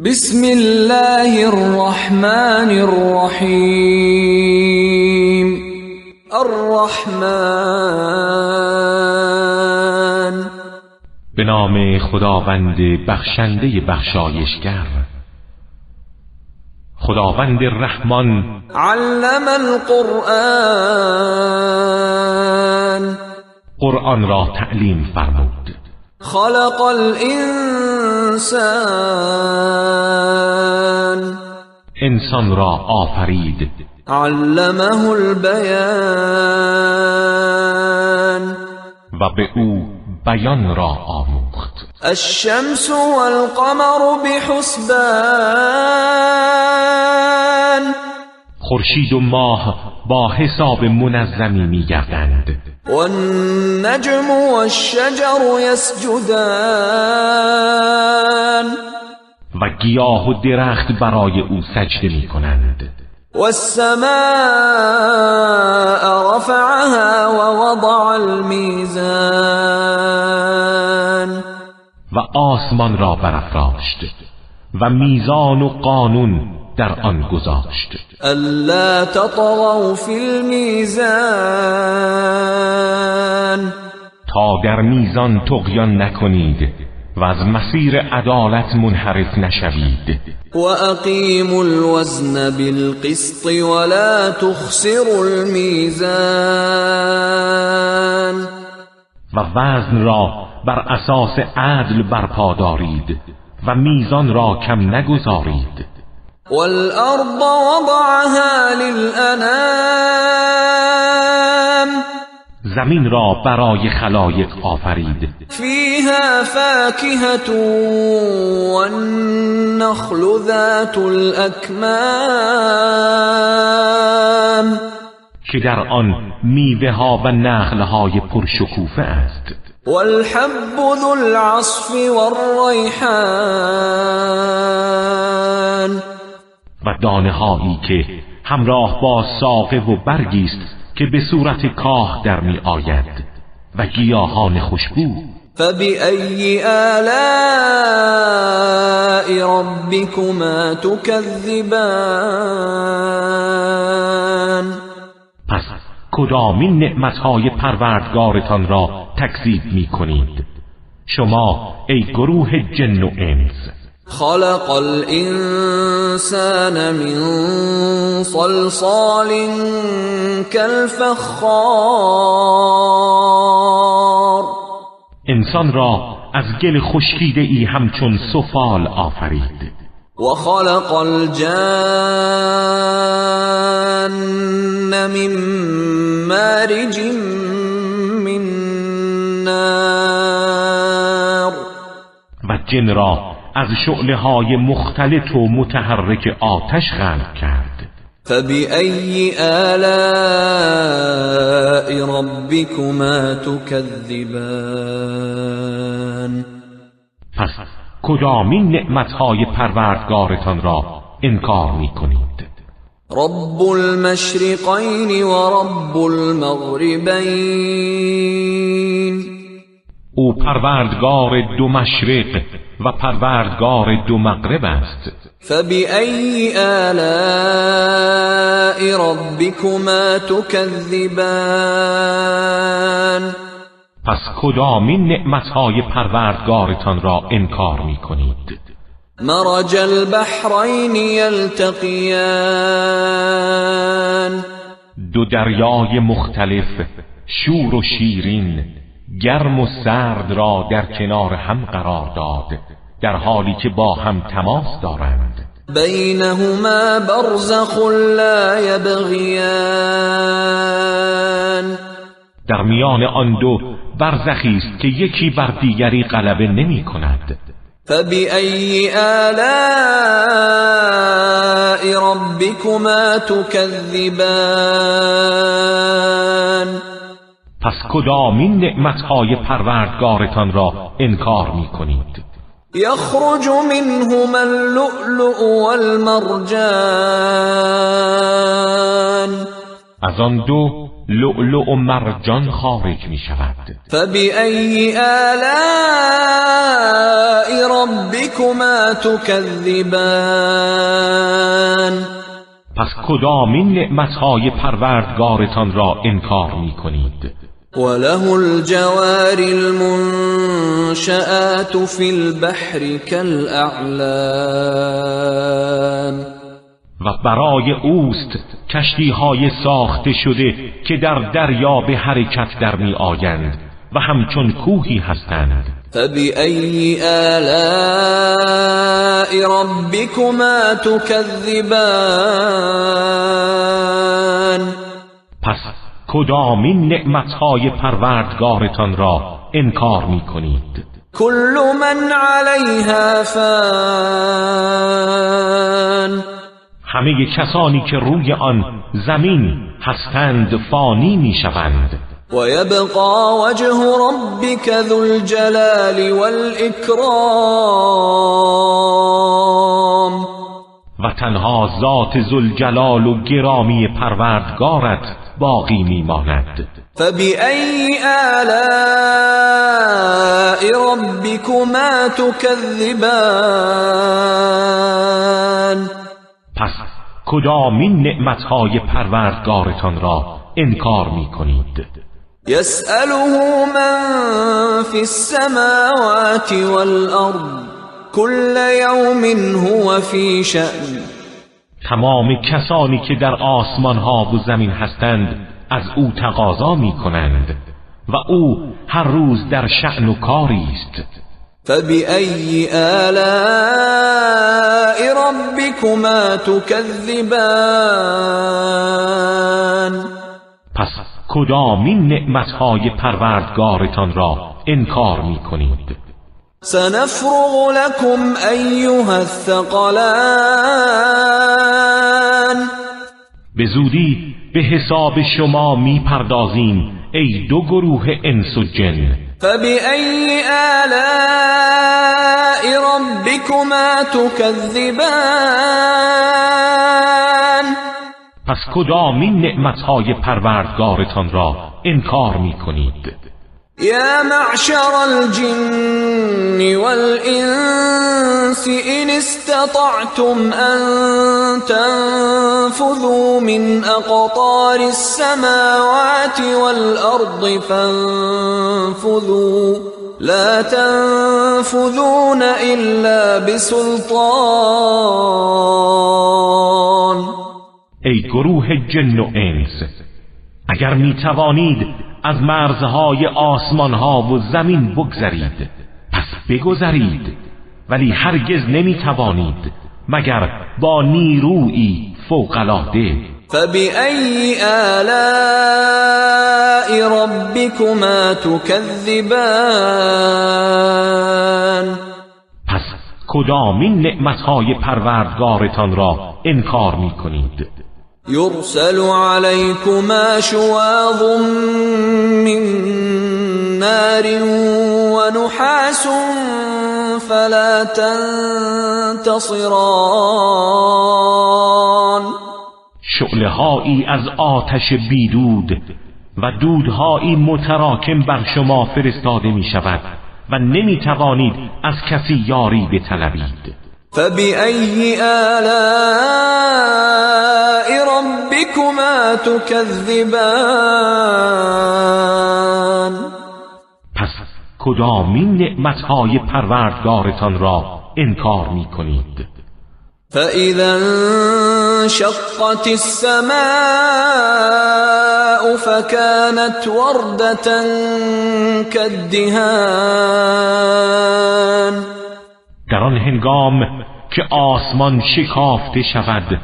بسم الله الرحمن الرحیم. الرحمن، به نام خداوند بخشنده بخشایشگر، خداوند رحمان. علم القرآن، قرآن را تعلیم فرمود. خلق الانسان، انسان را آفرید. علمه البیان، و به او بیان را آموخت. الشمس والقمر بحسبان، خورشید و ماه با حساب منظمی می‌گردند. والنجم والشجر يسجدان، و گیاه و درخت برای او سجده می‌کنند. والسماء رفعها ووضع الميزان، و آسمان را برافراشت و میزان و قانون در آن گذاشت. الا تطغوا في الميزان، تا در میزان طغیان نکنید و از مسیر عدالت منحرف نشوید. واقیموا الوزن بالقسط ولا تخسروا الميزان، و وزن را بر اساس عدل برپا دارید و میزان را کم نگذارید. والارض وضعها للانام، زمین را برای خلایق آفرید. فيها فاكهة والنخل ذات الأكمام، که در آن میوه ها و نخل های پرشکوفه است. والحب ذو العصف والریحان، و دانه هایی که همراه با ساقه و برگی است که به صورت کاه در می آید و گیاهان خوشبو. فبأي آلاء ربكما تكذبان، پس کدامین نعمتهای پروردگارتان را تکذیب می کنید شما ای گروه جن و انس؟ خلق الانسان من صلصال كالفخار، انسان را از گل خشکیده ای همچون سفال آفرید. وخلق الجان من مارج من نار، و جن را از شعله های مختلط و متحرک آتش خلق کرد. فبأي آلاء ربكما تكذبان، پس کدامین نعمتهای پروردگارتان را انکار می کنید؟ رب المشرقین و رب المغربین، او پروردگار دو مشرق و پروردگار دو مغرب است. فبأي آلاء ربكما تكذبان، پس کدامین نعمتهای پروردگارتان را انکار می کنید؟ مرج البحرین یلتقیان، دو دریای مختلف شور و شیرین، گرم و سرد را در کنار هم قرار داد در حالی که با هم تماس دارند. بینهما برزخ لا یبغیان، در میان آن دو برزخی است که یکی بر دیگری غلبه نمی کند. فبأي آلاء ربكما تكذبان، پس کدامین نعمتهای پروردگارتان را انکار می کنید؟ يخرج منهما اللؤلؤ والمرجان، از آن دو لؤلؤ و مرجان خارج می شود. فبأي آلاء ربكما تكذبان پس کدامین نعمتهای پروردگارتان را انکار می کنید؟ وله الجوار المنشآت في البحر كالأعلام و برای اوست کشتی‌های ساخته شده که در دریا به حرکت در می آیند و همچون کوهی هستند. فبأي آلاء ربكما تكذبان پس کدامین نعمتهای پروردگارتان را انکار می کنید؟ كل من عليها فان همه کسانی که روی آن زمین هستند فانی می شوند. ويبقى وجه ربك ذو الجلال والإكرام و تنها ذات ذوالجلال و گرامی پروردگارت باقی میماند. فبأي آلاء ربكما تكذبان پس کدامین نعمتهای پروردگارتان را انکار می کنید؟ يسأله من في السماوات والأرض كل يوم هو في شأن تمام کسانی که در آسمان ها و زمین هستند از او تقاضا می کنند و او هر روز در شأن و کاری است. فبأي آلاء ربكما تكذبان پس کدامین نعمتهای پروردگارتان را انکار می کنید؟ سنفرغ لكم أيها الثقلان به زودی به حساب شما می پردازیم ای دو گروه انس و جن. فبأي آلاء ربكما تكذبان پس کدامین نعمتهای پروردگارتان را انکار می کنید؟ يا معشر الجن والإنس إن استطعتم أن تنفذوا من أقطار السماوات والأرض فانفذوا لا تنفذون إلا بسلطان. ای گروه جن و انس، اگر می توانید از مرزهای آسمانها و زمین بگذرید پس بگذرید، ولی هرگز نمی توانید مگر با نیرویی فوق‌العاده. فبأي آلاء ربكما تكذبان پس کدامین نعمتهای پروردگارتان را انکار می کنید؟ يرسل عليكما شواظ من نار ونحاس فلا تنتصران. شعله‌هایی از آتش بیدود و دودهایی متراکم بر شما فرستاده می شود و نمی توانید از کسی یاری بطلبید. فبأي آلاء ربكما تكذبان پس کدامین نعمتهای پروردگارتان را انکار می کنید؟ فإذا انشقت السماء فكانت وردة كالدهان. در آن هنگام که آسمان شکافته شود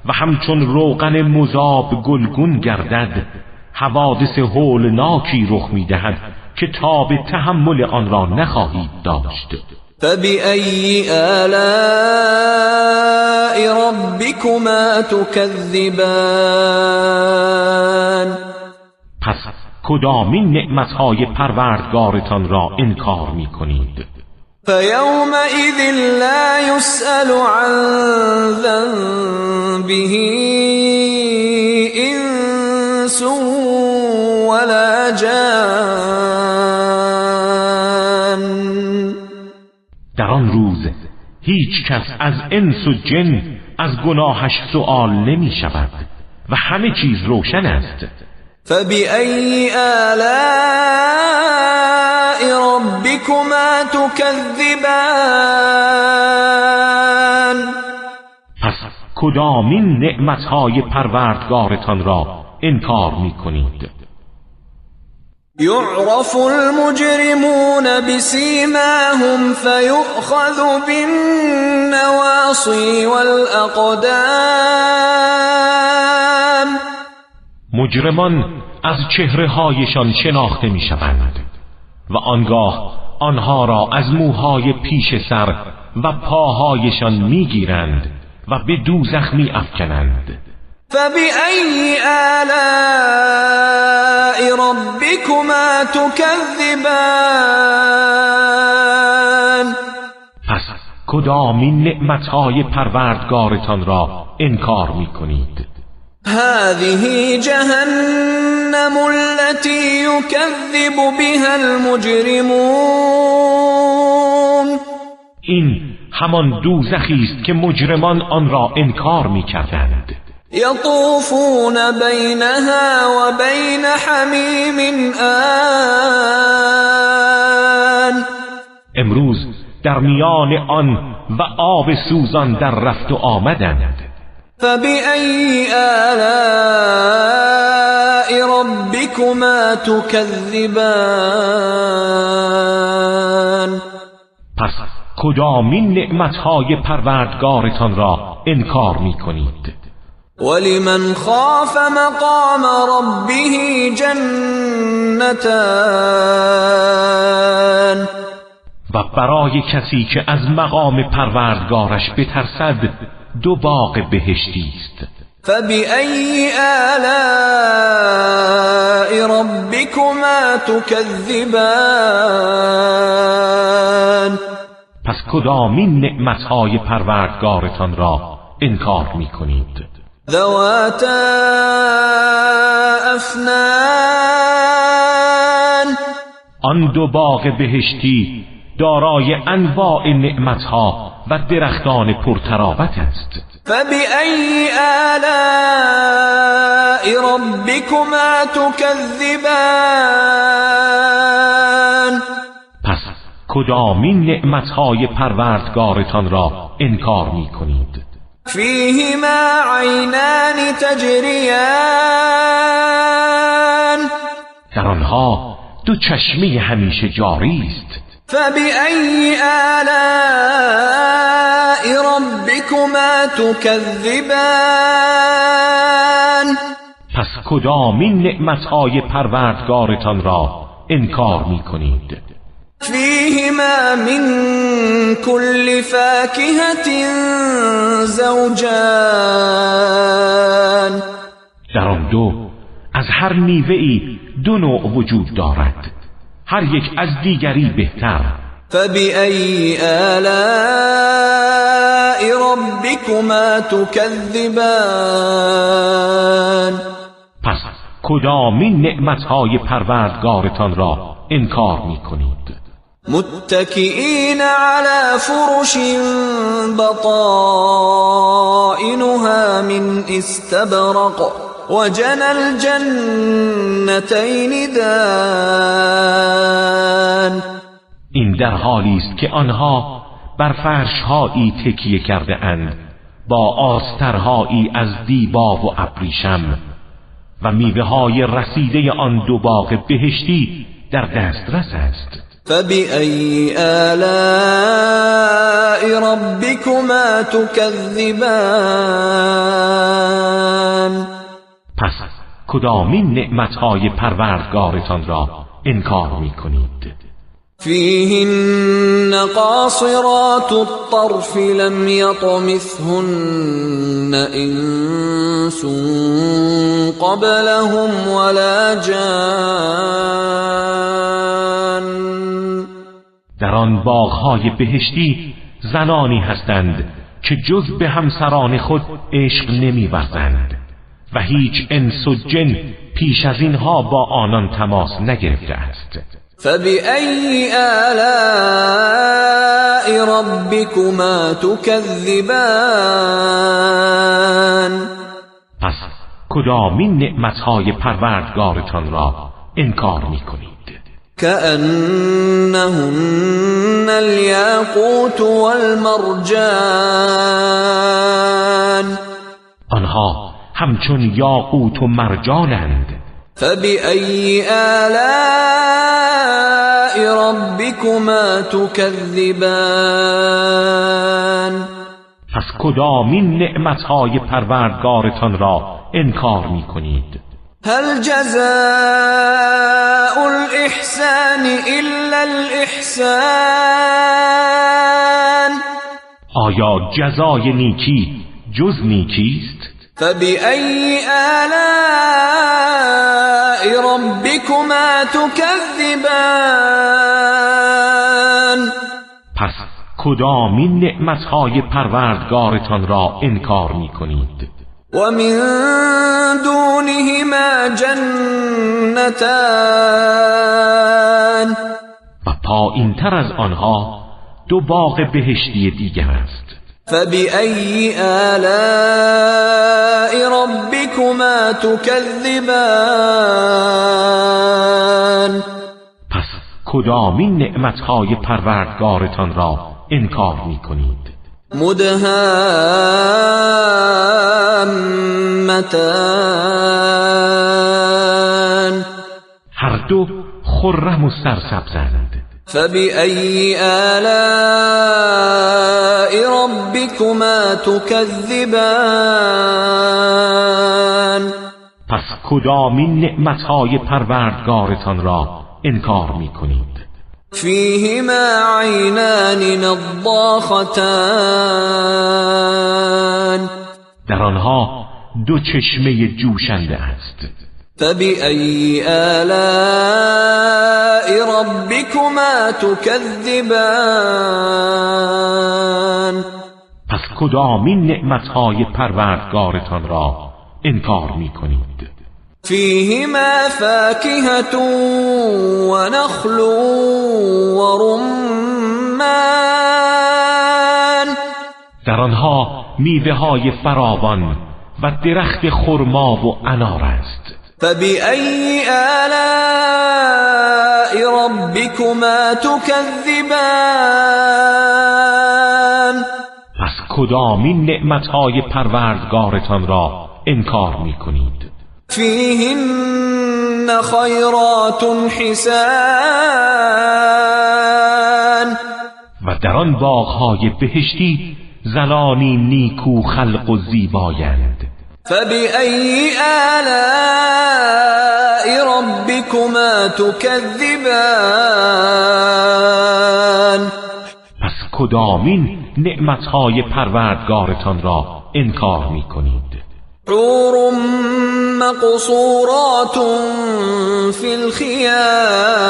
و همچون روغن مذاب گلگون گردد، حوادث هولناکی رخ می‌دهد که تاب تحمل آن را نخواهید داشت. فبأي آلاء ربكما تكذبان پس کدامین نعمتهای پروردگارتان را انکار می‌کنید؟ فيومئذ لا يسأل عن ذنبه إنس هیچ کس از انس و جن از گناهش سؤال نمی شود و همه چیز روشن است. فبأي آلاء ربكما تكذبان پس کدامین نعمتهای پروردگارتان را انکار می کنید؟ يعرف المجرمون بسيماهم فيؤخذ بالنواصي والأقدام. مجرمان از چهره‌هایشان شناخته می‌شوند و آنگاه آنها را از موهای پیش سر و پاهایشان می‌گیرند و به دوزخ می‌افکنند. فبأي آلاء ربكما تكذبان پس کدامین نعمتهای پروردگارتان را انکار می‌کنید؟ هذه جهنم التي يكذب بها المجرمون. این همان دوزخی است که مجرمان آن را انکار می‌کردند. يطوفون بينها وبين حميم آن. امروز در میان آن و آب سوزان در رفت و آمدند. فبأي آلاء ربكما تكذبان پس کدامین نعمتهای پروردگارتان را انکار می‌کنید؟ ولمن خاف مقام ربه جنتان. و برای کسی که از مقام پروردگارش بترسد دو باغ بهشتی است. فبأي آلاء ربكما تكذبان پس کدامین نعمتهای پروردگارتان را انکار می‌کنید؟ ذواتا افنان. آن دو باغ بهشتی دارای انواع نعمتها و درختان پرتراوت است. فبأي آلاء ربكما تكذبان پس کدامین نعمتهای پروردگارتان را انکار می‌کنید؟ فيهما عينان تجريان. در آنها دو چشمه همیشه جاری است. فبأي آلاء ربكما تكذبان پس کدامین نعمتهای پروردگارتان را انکار می‌کنید؟ فيهما من كل فاكهة زوجان. در آن دو از هر میوه‌ای دو نوع وجود دارد، هر یک از دیگری بهتر. فبأي آلاء ربكما تكذبان پس کدامین نعمتهای پروردگارتان را انکار می‌کنید؟ متكئين على فرش بطائنها من استبرق وجنى الجنتين دان. این در حالی است که آنها بر فرش‌هایی تکیه کرده اند با آسترهایی از دیبا و ابریشم و میوه‌های رسیده آن دو باغ بهشتی در دسترس است. فبأي آلاء ربكما تكذبان پس کدامین نعمتهای پروردگارتان را انکار می‌کنید؟ فيهن قاصرات الطرف لم يطمثهن إنس قبلهم ولا جان. در آن باغ‌های بهشتی زنانی هستند که جز به همسران خود عشق نمی‌ورزند و هیچ انس و جن پیش از اینها با آنان تماس نگرفته است. فبأي آلاء ربكما تكذبان پس کدامین نعمتهای پروردگارتان را انکار می‌کنید؟ كأنهن الياقوت والمرجان آنها همچون یاقوت و مرجانند. فبأي آلاء ربكما تكذبان پس کدامین نعمتهای پروردگارتان را انکار می‌کنید؟ هل جزاء الإحسان إلا الإحسان آیا جزای نیکی جز نیکیست؟ فبأي آلاء ربكما تكذبان پس کدامین نعمتهای پروردگارتان را انکار می‌کنید؟ ومن دونهما جنتان و پایین‌تر از آنها دو باغ بهشتی دیگر است. فبأي آلاء ربكما تكذبان پس کدامین نعمتهای پروردگارتان را انکار می‌کنید؟ مدهامتان هر دو خرم و سرسبزند. فبأي آلاء ربكما تكذبان پس کدامین نعمتهای پروردگارتان را انکار می‌کنید؟ فيهما عينان نضاختان در آنها دو چشمه جوشنده است. فبأي آلاء ربكما تكذبان پس کدامین نعمتهای پروردگارتان را انکار می‌کنید؟ فيهما فاكهة ونخل ورمان در آنها میوه‌های فراوان و درخت خرما و انار است. فبأي آلاء ربكما تكذبان پس کدامین نعمتهای پروردگارتان را انکار می‌کنید؟ فيهن خيرات حسان و در آن باغ‌های بهشتی زنانی نیکو خلق و زیبایند. فبأي آلاء ربكما تكذبان پس کدامین نعمتهای پروردگارتان را انکار می‌کنید؟ حور مقصورات في الخيام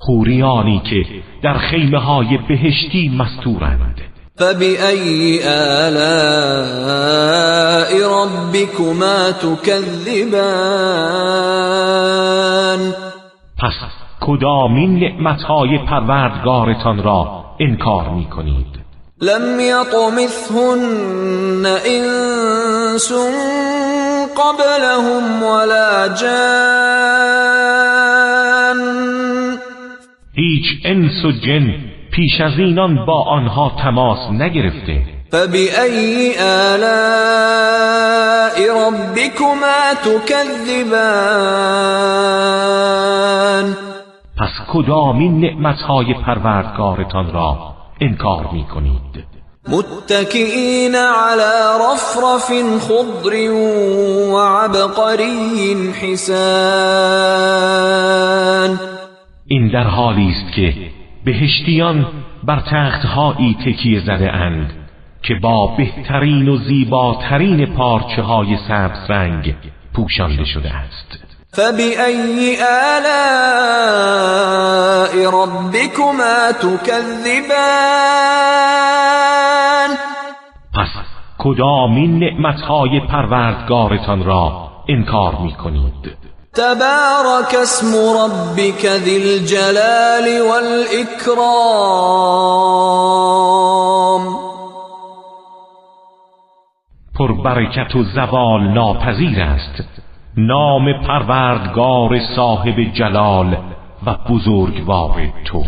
حوریانی که در خیمه‌های بهشتی مستورند. فبأي آلاء ربكما تكذبان پس کدامین نعمتهای پروردگارتان را انکار می‌کنید؟ لم يطمثهن انس قبلهم ولا جان هیچ انس و جن پیش از اینان با آنها تماس نگرفته. فبأي آلاء ربكما تكذبان پس کدامین نعمتهای پروردگارتان را انکار می‌کنید؟ متكئين على رفرف خضر وعبقري حسان این در حالی است که بهشتیان بر تخت‌هایی تکیه زده اند که با بهترین و زیباترین پارچه‌های سبز رنگ پوشانده شده است. فبأي آلاء ربكما تكذبان پس کدامین نعمتهای پروردگارتان را انکار می‌کنید؟ تبارك اسم ربك ذي الجلال والإكرام. پربرکت و زوال ناپذیر است نام پروردگار صاحب جلال و بزرگوار تو.